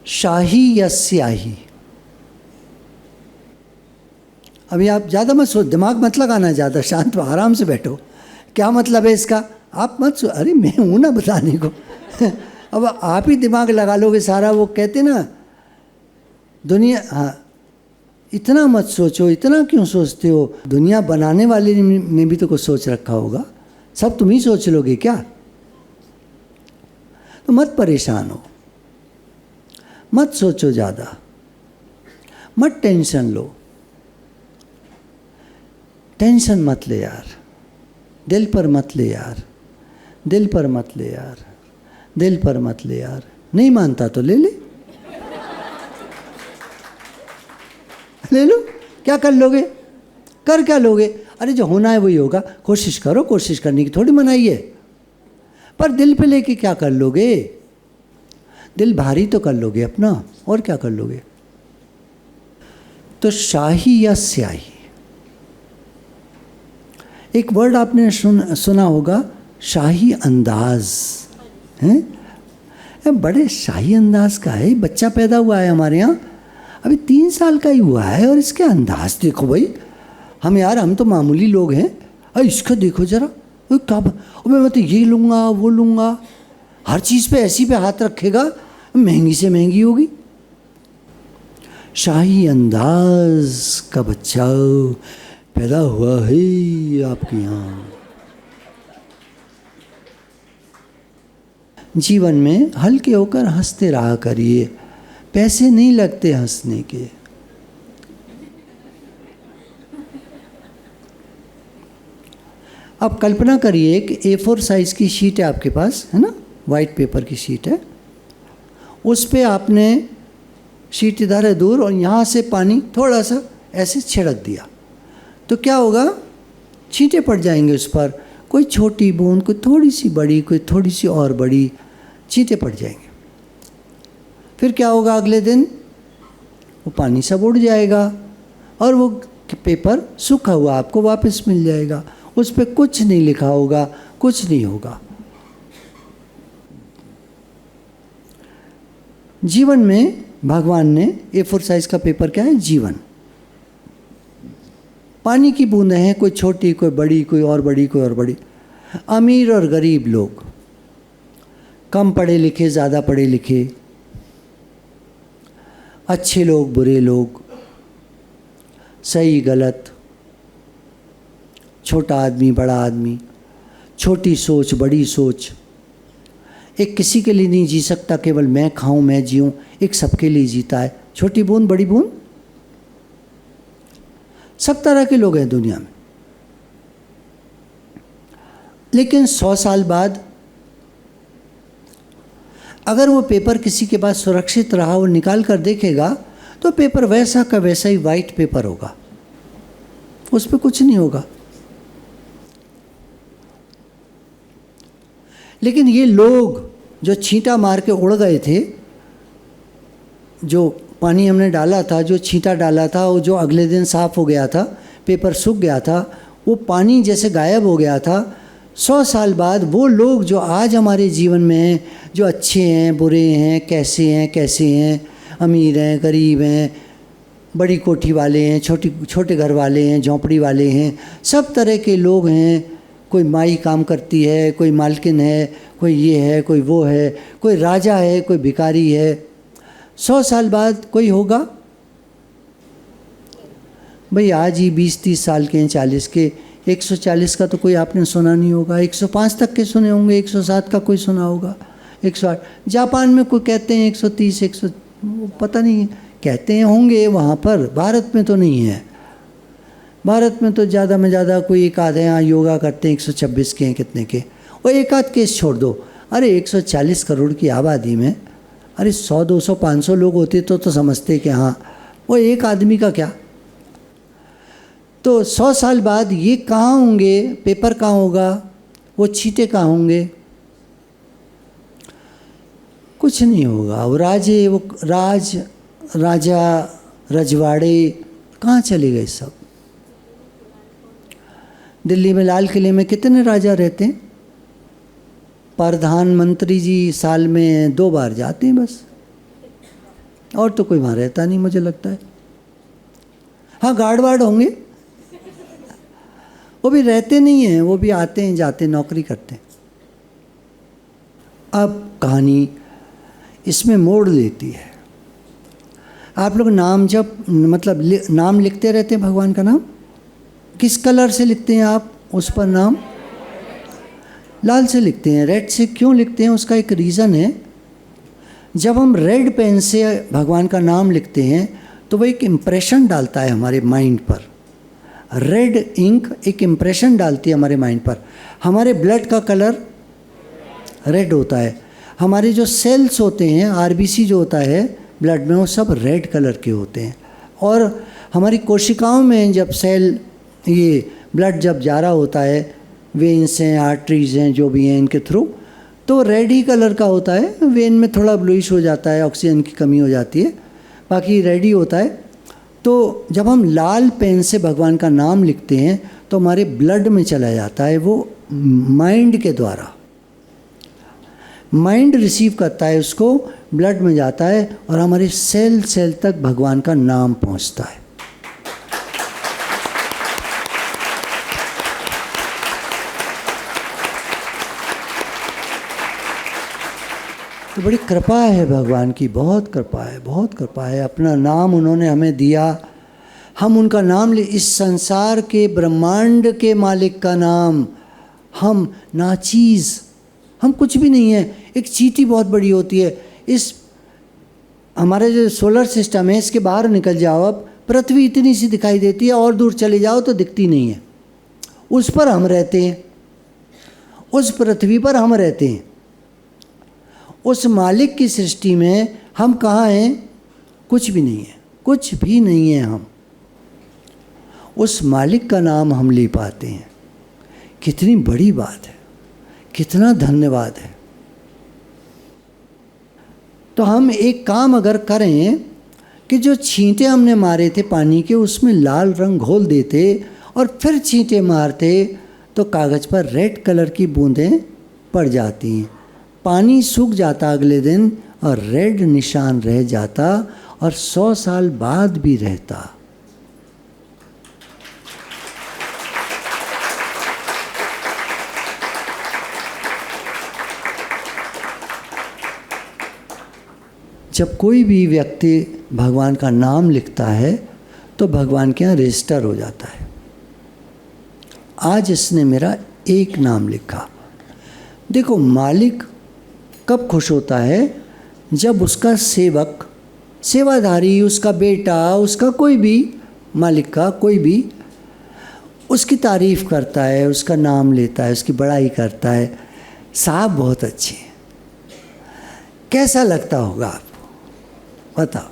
शाही या स्याही। अभी आप ज़्यादा मत सोच, दिमाग मत लगाना ज़्यादा, शांत आराम से बैठो। क्या मतलब है इसका? आप मत सोच, अरे मैं हूँ ना बताने को। अब आप ही दिमाग लगा लोगे सारा। वो कहते ना दुनिया, हाँ, इतना मत सोचो, इतना क्यों सोचते हो? दुनिया बनाने वाले ने भी तो कुछ सोच रखा होगा, सब तुम ही सोच लोगे क्या? तो मत परेशान हो, मत सोचो ज़्यादा, मत टेंशन लो। टेंशन मत ले यार, दिल पर मत ले यार, दिल पर मत ले यार, दिल पर मत ले यार। नहीं मानता तो ले ले, ले लो। क्या कर लोगे? कर क्या लोगे? अरे जो होना है वही होगा। कोशिश करो, कोशिश करने की थोड़ी मनाही है, पर दिल पे लेके क्या कर लोगे? दिल भारी तो कर लोगे अपना, और क्या कर लोगे? तो शाही या स्याही, एक वर्ड आपने सुना होगा, शाही अंदाज है। बड़े शाही अंदाज का है। बच्चा पैदा हुआ है हमारे यहाँ, अभी 3 साल का ही हुआ है, और इसके अंदाज देखो भाई। हम यार, हम तो मामूली लोग हैं, अरे इसका देखो जरा, क्या मैं तो ये लूँगा वो लूँगा, हर चीज़ पे ऐसी पे हाथ रखेगा, महंगी से महंगी होगी। शाही अंदाज का बच्चा पैदा हुआ है आपके यहाँ। जीवन में हल्के होकर हंसते रहा करिए, पैसे नहीं लगते हंसने के। आप कल्पना करिए कि A4 साइज़ की शीट है आपके पास, है ना, वाइट पेपर की शीट है। उस पे आपने, शीट इधर है दूर, और यहाँ से पानी थोड़ा सा ऐसे छिड़क दिया, तो क्या होगा? छींटे पड़ जाएंगे उस पर, कोई छोटी बूंद, कोई थोड़ी सी बड़ी, कोई थोड़ी सी और बड़ी, छींटे पड़ जाएंगे। फिर क्या होगा? अगले दिन वो पानी सब उड़ जाएगा, और वो पेपर सूखा हुआ आपको वापस मिल जाएगा। उस पर कुछ नहीं लिखा होगा, कुछ नहीं होगा। जीवन में भगवान ने A4 साइज का पेपर, क्या है? जीवन। पानी की बूंदें हैं, कोई छोटी, कोई बड़ी, कोई और बड़ी, कोई और बड़ी। अमीर और गरीब लोग, कम पढ़े लिखे, ज़्यादा पढ़े लिखे, अच्छे लोग, बुरे लोग, सही गलत, छोटा आदमी, बड़ा आदमी, छोटी सोच, बड़ी सोच। एक किसी के लिए नहीं जी सकता, केवल मैं खाऊं, मैं जीऊं। एक सबके लिए जीता है, छोटी बूंद, बड़ी बूंद। सब तरह के लोग हैं दुनिया में। लेकिन 100 साल बाद अगर वो पेपर किसी के पास सुरक्षित रहा, वो निकाल कर देखेगा, तो पेपर वैसा का वैसा ही वाइट पेपर होगा, उस पर कुछ नहीं होगा। लेकिन ये लोग जो छींटा मार के उड़ गए थे, जो पानी हमने डाला था, जो छींटा डाला था, वो जो अगले दिन साफ़ हो गया था, पेपर सूख गया था, वो पानी जैसे गायब हो गया था। 100 साल बाद वो लोग जो आज हमारे जीवन में हैं, जो अच्छे हैं, बुरे हैं, कैसे हैं, अमीर हैं, गरीब हैं, बड़ी कोठी वाले हैं, छोटे घर वाले हैं, झोंपड़ी वाले हैं, सब तरह के लोग हैं। कोई माई काम करती है, कोई मालकिन है, कोई ये है, कोई वो है, कोई राजा है, कोई भिखारी है। 100 साल बाद कोई होगा? भाई आज ही 20-30 साल के हैं, 40 के, 140 का तो कोई आपने सुना नहीं होगा, 105 तक के सुने होंगे, 107 का कोई सुना होगा, 108। जापान में कोई कहते हैं 130, 100, पता नहीं, कहते हैं होंगे वहाँ पर। भारत में तो नहीं है। भारत में तो ज़्यादा में ज़्यादा कोई एक आधे यहाँ योगा करते हैं, 126 के हैं, कितने के, और एक आध केस छोड़ दो। अरे 140 करोड़ की आबादी में अरे 100, 200, 500 लोग होते तो समझते कि हाँ, वो एक आदमी का क्या। तो 100 साल बाद ये कहाँ होंगे? पेपर कहाँ होगा? वो छींटे कहाँ होंगे? कुछ नहीं होगा। वो राजा रजवाड़े कहाँ चले गए सब? दिल्ली में लाल किले में कितने राजा रहते हैं? प्रधानमंत्री जी साल में 2 बार जाते हैं बस। और तो कोई वहाँ रहता नहीं मुझे लगता है। हाँ, गार्ड वार्ड होंगे, वो भी रहते नहीं हैं, वो भी आते हैं जाते हैं, नौकरी करते हैं। अब कहानी इसमें मोड़ लेती है। आप लोग नाम जब मतलब नाम लिखते रहते हैं, भगवान का नाम किस कलर से लिखते हैं आप? उस पर नाम लाल से लिखते हैं। रेड से क्यों लिखते हैं? उसका एक रीज़न है। जब हम रेड पेन से भगवान का नाम लिखते हैं तो वो एक इम्प्रेशन डालता है हमारे माइंड पर। रेड इंक एक इम्प्रेशन डालती है हमारे माइंड पर। हमारे ब्लड का कलर रेड होता है। हमारे जो सेल्स होते हैं, आरबीसी जो होता है ब्लड में, वो सब रेड कलर के होते हैं। और हमारी कोशिकाओं में जब सेल, ये ब्लड जब जा रहा होता है, वेन्स हैं, आर्टरीज हैं, जो भी हैं, इनके थ्रू, तो रेड ही कलर का होता है। वेन में थोड़ा ब्लूइश हो जाता है, ऑक्सीजन की कमी हो जाती है, बाकी रेड ही होता है। तो जब हम लाल पेन से भगवान का नाम लिखते हैं तो हमारे ब्लड में चला जाता है, वो माइंड के द्वारा। माइंड रिसीव करता है उसको, ब्लड में जाता है और हमारे सेल सेल तक भगवान का नाम पहुंचता है। तो बड़ी कृपा है भगवान की, बहुत कृपा है, बहुत कृपा है। अपना नाम उन्होंने हमें दिया, हम उनका नाम ले। इस संसार के, ब्रह्मांड के मालिक का नाम, हम नाचीज़, हम कुछ भी नहीं है। एक चींटी बहुत बड़ी होती है। इस हमारे जो सोलर सिस्टम है, इसके बाहर निकल जाओ, अब पृथ्वी इतनी सी दिखाई देती है, और दूर चले जाओ तो दिखती नहीं है। उस पर हम रहते हैं, उस पृथ्वी पर हम रहते हैं। उस मालिक की सृष्टि में हम कहाँ हैं? कुछ भी नहीं है, कुछ भी नहीं है हम। उस मालिक का नाम हम ले पाते हैं। कितनी बड़ी बात है, कितना धन्यवाद है। तो हम एक काम अगर करें कि जो छींटे हमने मारे थे पानी के, उसमें लाल रंग घोल देते और फिर छींटे मारते, तो कागज़ पर रेड कलर की बूंदें पड़ जाती हैं। पानी सूख जाता अगले दिन और रेड निशान रह जाता, और 100 साल बाद भी रहता। जब कोई भी व्यक्ति भगवान का नाम लिखता है तो भगवान के यहाँ रजिस्टर हो जाता है। आज इसने मेरा एक नाम लिखा। देखो, मालिक कब खुश होता है? जब उसका सेवक, सेवाधारी, उसका बेटा, उसका कोई भी, मालिक का कोई भी उसकी तारीफ़ करता है, उसका नाम लेता है, उसकी बड़ाई करता है। साहब बहुत अच्छे हैं। कैसा लगता होगा आपको? बताओ।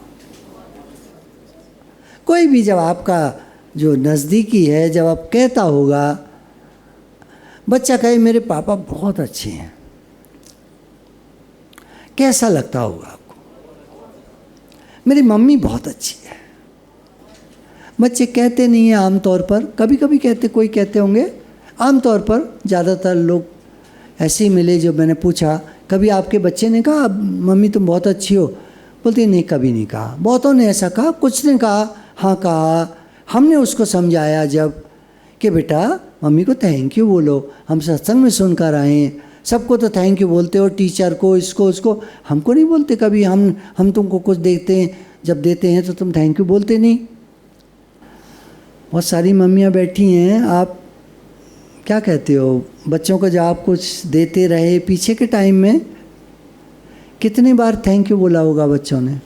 कोई भी जब आपका जो नज़दीकी है, जब आप कहता होगा, बच्चा कहे मेरे पापा बहुत अच्छे हैं, कैसा लगता होगा आपको? मेरी मम्मी बहुत अच्छी है। बच्चे कहते नहीं हैं आमतौर पर, कभी कभी कहते, कोई कहते होंगे। आमतौर पर ज़्यादातर लोग ऐसे ही मिले जो मैंने पूछा, कभी आपके बच्चे ने कहा मम्मी तुम बहुत अच्छी हो? बोलती नहीं, कभी नहीं कहा। बहुतों ने ऐसा कहा, कुछ ने कहा हाँ कहा। हमने उसको समझाया जब कि बेटा मम्मी को थैंक यू बोलो, हम सत्संग में सुनकर आए हैं, सबको तो थैंक यू बोलते हो, टीचर को, इसको उसको, हमको नहीं बोलते कभी। हम तुमको कुछ देते हैं, जब देते हैं तो तुम थैंक यू बोलते नहीं। बहुत सारी मम्मियाँ बैठी हैं, आप क्या कहते हो बच्चों को जब आप कुछ देते रहे पीछे के टाइम में? कितनी बार थैंक यू बोला होगा बच्चों ने?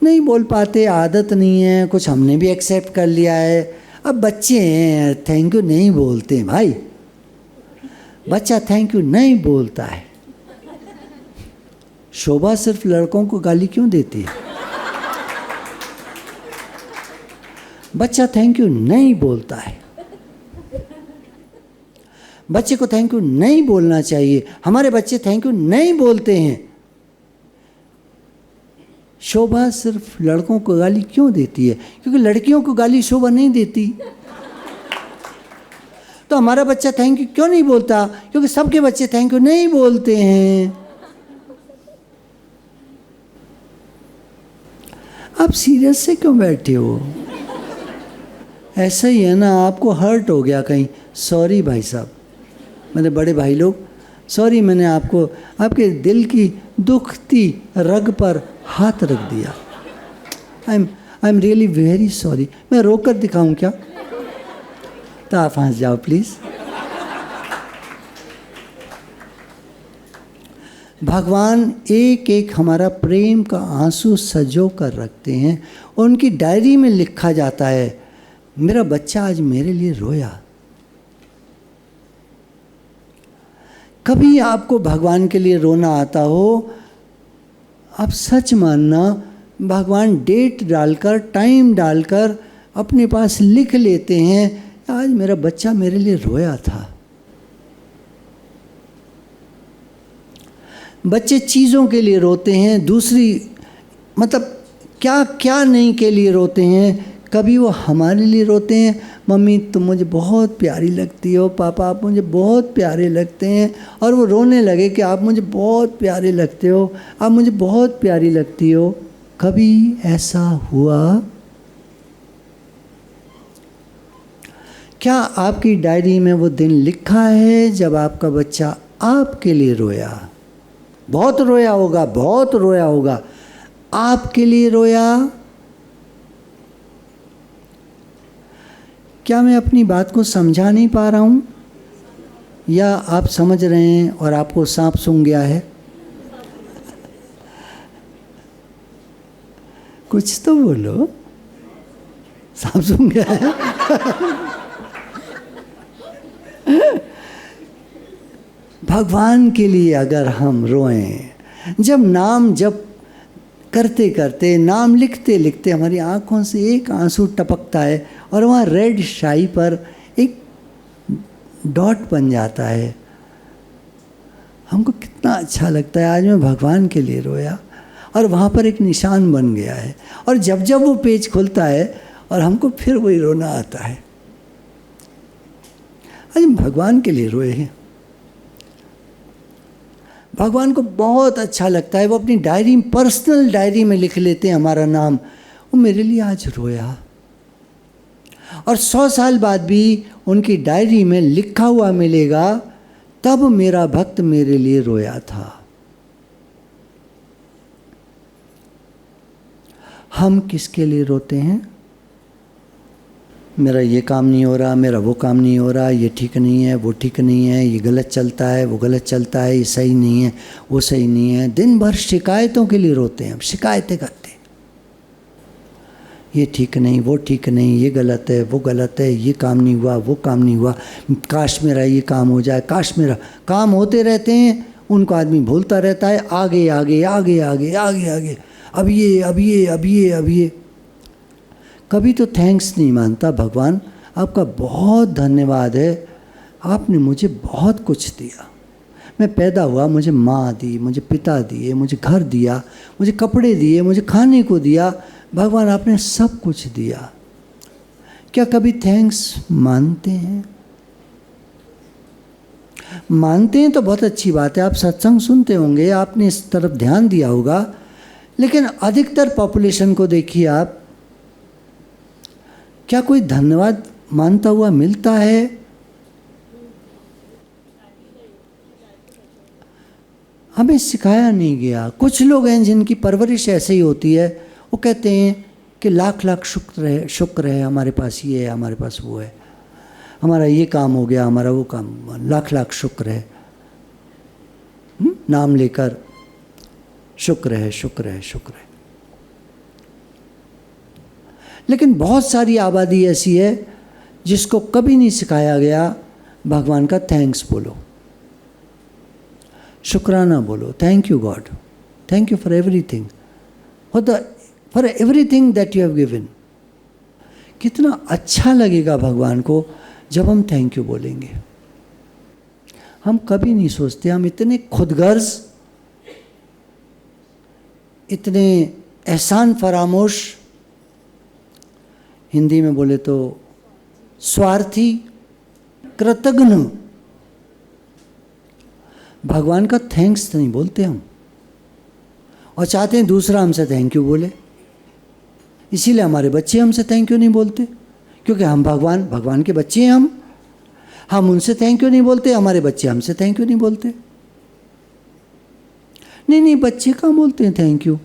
नहीं बोल पाते, आदत नहीं है, कुछ हमने भी एक्सेप्ट कर लिया है। अब बच्चे हैं, थैंक यू नहीं बोलते हैं भाई। बच्चा थैंक यू नहीं बोलता है। शोभा सिर्फ लड़कों को गाली क्यों देती है? बच्चा थैंक यू नहीं बोलता है। बच्चे को थैंक यू नहीं बोलना चाहिए। हमारे बच्चे थैंक यू नहीं बोलते हैं। शोभा सिर्फ लड़कों को गाली क्यों देती है? क्योंकि लड़कियों को गाली शोभा नहीं देती। तो हमारा बच्चा थैंक यू क्यों नहीं बोलता? क्योंकि सबके बच्चे थैंक यू नहीं बोलते हैं। आप सीरियस से क्यों बैठे हो? ऐसा ही है ना, आपको हर्ट हो गया कहीं, सॉरी भाई साहब, मेरे बड़े भाई लोग, सॉरी, मैंने आपको आपके दिल की दुखती रग पर हाथ रख दिया। I am really very sorry. मैं रोकर दिखाऊं क्या? तो आप हंस जाओ प्लीज़। भगवान एक एक हमारा प्रेम का आंसू सजो कर रखते हैं। उनकी डायरी में लिखा जाता है, मेरा बच्चा आज मेरे लिए रोया। कभी आपको भगवान के लिए रोना आता हो, आप सच मानना, भगवान डेट डालकर, टाइम डालकर अपने पास लिख लेते हैं, आज मेरा बच्चा मेरे लिए रोया था। बच्चे चीज़ों के लिए रोते हैं, दूसरी मतलब क्या क्या नहीं के लिए रोते हैं। कभी वो हमारे लिए रोते हैं, मम्मी तुम मुझे बहुत प्यारी लगती हो, पापा आप मुझे बहुत प्यारे लगते हैं, और वो रोने लगे कि आप मुझे बहुत प्यारे लगते हो, आप मुझे बहुत प्यारी लगती हो। कभी ऐसा हुआ? क्या आपकी डायरी में वो दिन लिखा है जब आपका बच्चा आपके लिए रोया? बहुत रोया होगा, बहुत रोया होगा, आपके लिए रोया। क्या मैं अपनी बात को समझा नहीं पा रहा हूँ, या आप समझ रहे हैं और आपको सांप सूंघ गया है? कुछ तो बोलो, सांप सूंघ गया है? भगवान के लिए अगर हम रोएं, जब नाम जप करते करते, नाम लिखते लिखते हमारी आंखों से एक आंसू टपकता है और वहाँ रेड शाई पर एक डॉट बन जाता है, हमको कितना अच्छा लगता है, आज मैं भगवान के लिए रोया, और वहाँ पर एक निशान बन गया है। और जब जब वो पेज खुलता है और हमको फिर वही रोना आता है, आज हम भगवान के लिए रोए हैं। भगवान को बहुत अच्छा लगता है, वो अपनी डायरी, पर्सनल डायरी में लिख लेते हैं हमारा नाम, वो मेरे लिए आज रोया। और 100 साल बाद भी उनकी डायरी में लिखा हुआ मिलेगा, तब मेरा भक्त मेरे लिए रोया था। हम किसके लिए रोते हैं? मेरा ये काम नहीं हो रहा, मेरा वो काम नहीं हो रहा, ये ठीक नहीं है, वो ठीक नहीं है, ये गलत चलता है, वो गलत चलता है, ये सही नहीं है, वो सही नहीं है। दिन भर शिकायतों के लिए रोते हैं, हम शिकायतें करते हैं, ये ठीक नहीं, वो ठीक नहीं, ये गलत है, वो गलत है, ये काम नहीं हुआ, वो काम नहीं हुआ, काश मेरा ये काम हो जाए, काश मेरा। काम होते रहते हैं, उनको आदमी भूलता रहता है, आगे आगे आगे आगे आगे आगे, अब ये अब ये अब ये अब ये। कभी तो थैंक्स नहीं मानता, भगवान आपका बहुत धन्यवाद है, आपने मुझे बहुत कुछ दिया। मैं पैदा हुआ, मुझे माँ दी, मुझे पिता दिए, मुझे घर दिया, मुझे कपड़े दिए, मुझे खाने को दिया, भगवान आपने सब कुछ दिया। क्या कभी थैंक्स मानते हैं? मानते हैं तो बहुत अच्छी बात है, आप सत्संग सुनते होंगे, आपने इस तरफ ध्यान दिया होगा, लेकिन अधिकतर पॉपुलेशन को देखिए आप, क्या कोई धन्यवाद मानता हुआ मिलता है? हमें सिखाया नहीं गया। कुछ लोग हैं जिनकी परवरिश ऐसे ही होती है, वो कहते हैं कि लाख लाख शुक्र है, हमारे पास ये है, हमारे पास वो है, हमारा ये काम हो गया, हमारा वो काम, लाख लाख शुक्र है। नाम लेकर शुक्र है, शुक्र है, शुक्र है। लेकिन बहुत सारी आबादी ऐसी है जिसको कभी नहीं सिखाया गया भगवान का थैंक्स बोलो, शुक्राना बोलो, thank you God, thank you for everything, for everything that you have given. कितना अच्छा लगेगा भगवान को जब हम थैंक यू बोलेंगे। हम कभी नहीं सोचते, हम इतने खुदगर्ज, इतने एहसान फरामोश, हिंदी में बोले तो स्वार्थी, कृतघ्न, भगवान का थैंक्स नहीं बोलते हम, और चाहते हैं दूसरा हमसे थैंक यू बोले। इसीलिए हमारे बच्चे हमसे थैंक यू नहीं बोलते, क्योंकि हम भगवान के बच्चे हैं। हम उनसे थैंक यू नहीं बोलते, हमारे बच्चे हमसे थैंक यू नहीं बोलते। नहीं, बच्चे कहाँ बोलते हैं थैंक यू,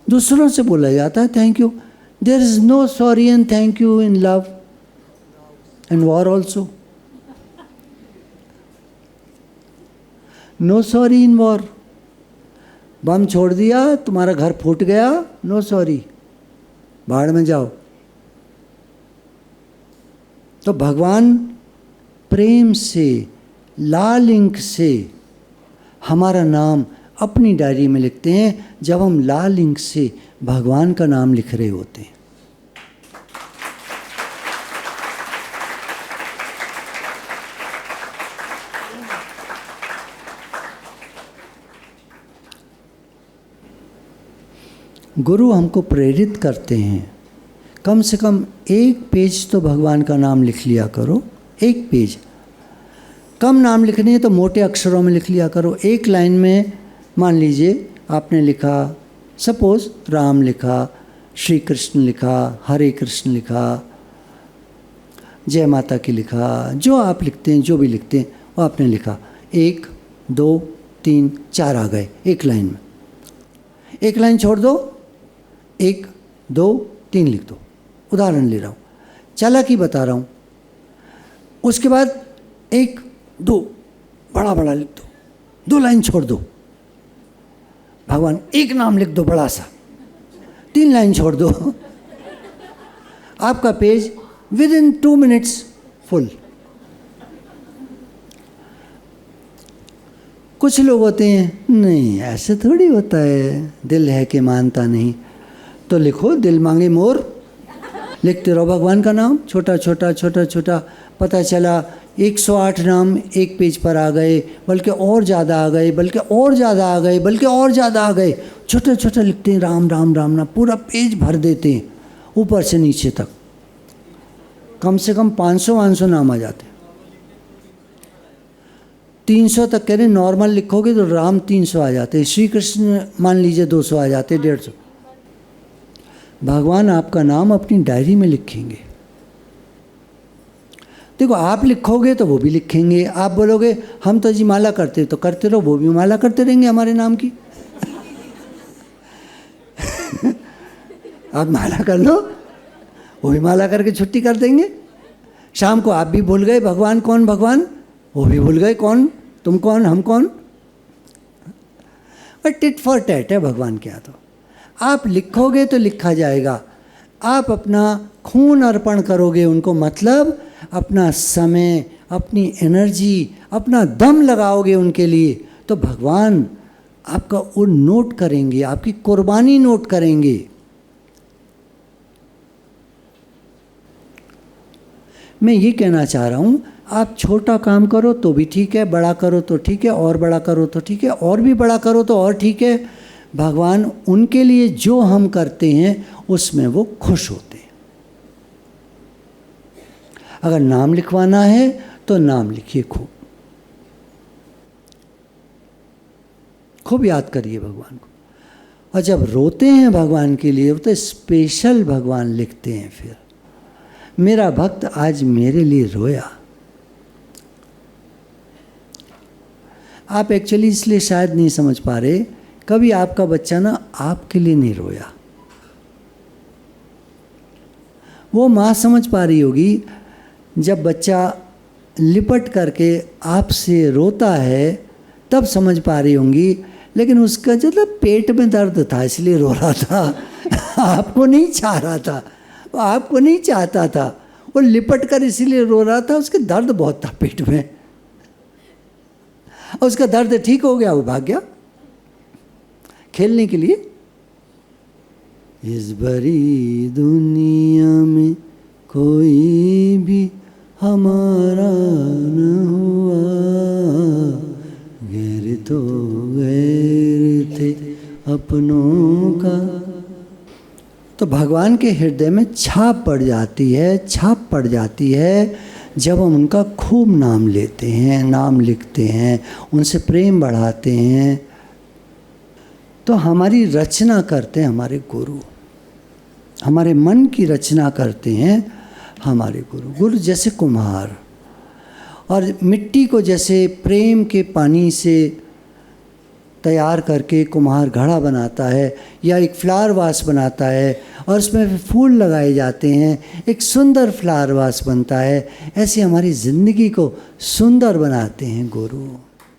दूसरों से बोला जाता है thank you. There is no sorry and thank you in love and war also. No sorry in war. Bomb छोड़ दिया, तुम्हारा घर फूट गया, नो सॉरी, बाढ़ में जाओ। तो भगवान प्रेम से, लाल इंक से हमारा नाम अपनी डायरी में लिखते हैं, जब हम लाल इंक से भगवान का नाम लिख रहे होते हैं। गुरु हमको प्रेरित करते हैं, कम से कम एक पेज तो भगवान का नाम लिख लिया करो। एक पेज, कम नाम लिखने है तो मोटे अक्षरों में लिख लिया करो। एक लाइन में मान लीजिए आपने लिखा, सपोज राम लिखा, श्री कृष्ण लिखा, हरे कृष्ण लिखा, जय माता की लिखा, जो आप लिखते हैं, जो भी लिखते हैं वो आपने लिखा। 1 2 3 4 आ गए एक लाइन में। एक लाइन छोड़ दो, 1 2 3 लिख दो। उदाहरण ले रहा हूँ, चालाकी बता रहा हूँ। उसके बाद 1 2 बड़ा बड़ा लिख दो, 2 लाइन छोड़ दो। भगवान एक नाम लिख दो बड़ा सा, 3 लाइन छोड़ दो। आपका page with in 2 minutes full. कुछ लोग होते हैं, नहीं ऐसे थोड़ी होता है, दिल है कि मानता नहीं, तो लिखो दिल मांगे मोर। लिखते रहो भगवान का नाम, छोटा छोटा छोटा छोटा। पता चला 108 नाम एक पेज पर आ गए, बल्कि और ज़्यादा आ गए, बल्कि और ज़्यादा आ गए, बल्कि और ज़्यादा आ गए। छोटे छोटे लिखते हैं, राम राम राम नाम, पूरा पेज भर देते हैं ऊपर से नीचे तक। कम से कम 500 नाम आ जाते हैं। 300 तक कह रहे, नॉर्मल लिखोगे तो राम 300 आ जाते हैं, श्री कृष्ण मान लीजिए 200 आ जाते, 150। भगवान आपका नाम अपनी डायरी में लिखेंगे। देखो, आप लिखोगे तो वो भी लिखेंगे। आप बोलोगे हम तो जी माला करते, तो करते रहो, वो भी माला करते रहेंगे हमारे नाम की। आप माला कर लो, वो भी माला करके छुट्टी कर देंगे। शाम को आप भी भूल गए भगवान कौन भगवान, वो भी भूल गए कौन, तुम कौन हम कौन। बट टिट फॉर टैट है भगवान के यहाँ। तो आप लिखोगे तो लिखा जाएगा। आप अपना खून अर्पण करोगे उनको, मतलब अपना समय, अपनी एनर्जी, अपना दम लगाओगे उनके लिए, तो भगवान आपका वो नोट करेंगे, आपकी कुर्बानी नोट करेंगे। मैं ये कहना चाह रहा हूँ, आप छोटा काम करो तो भी ठीक है, बड़ा करो तो ठीक है, और बड़ा करो तो ठीक है, और भी बड़ा करो तो और ठीक है। भगवान उनके लिए जो हम करते हैं उसमें वो खुश होते हैं। अगर नाम लिखवाना है तो नाम लिखिए, खूब खूब याद करिए भगवान को। और जब रोते हैं भगवान के लिए तो स्पेशल भगवान लिखते हैं। फिर मेरा भक्त आज मेरे लिए रोया। आप एक्चुअली इसलिए शायद नहीं समझ पा रहे, कभी आपका बच्चा ना आपके लिए नहीं रोया। वो माँ समझ पा रही होगी, जब बच्चा लिपट करके आपसे रोता है तब समझ पा रही होंगी, लेकिन उसका जो पेट में दर्द था इसलिए रो रहा था। आपको नहीं चाह रहा था, वो आपको नहीं चाहता था, वो लिपट कर इसीलिए रो रहा था, उसके दर्द बहुत था पेट में। और उसका दर्द ठीक हो गया, वो भाग गया खेलने के लिए। इस बड़ी दुनिया में कोई भी हमारा न हुआ, गैर तो गैर थे अपनों का। तो भगवान के हृदय में छाप पड़ जाती है, छाप पड़ जाती है जब हम उनका खूब नाम लेते हैं, नाम लिखते हैं, उनसे प्रेम बढ़ाते हैं। तो हमारी रचना करते हैं हमारे गुरु। हमारे मन की रचना करते हैं हमारे गुरु। गुरु जैसे कुम्हार, और मिट्टी को जैसे प्रेम के पानी से तैयार करके कुम्हार घड़ा बनाता है या एक फ्लावर वास बनाता है और उसमें फूल लगाए जाते हैं, एक सुंदर फ्लावर वास बनता है, ऐसे हमारी ज़िंदगी को सुंदर बनाते हैं गुरु।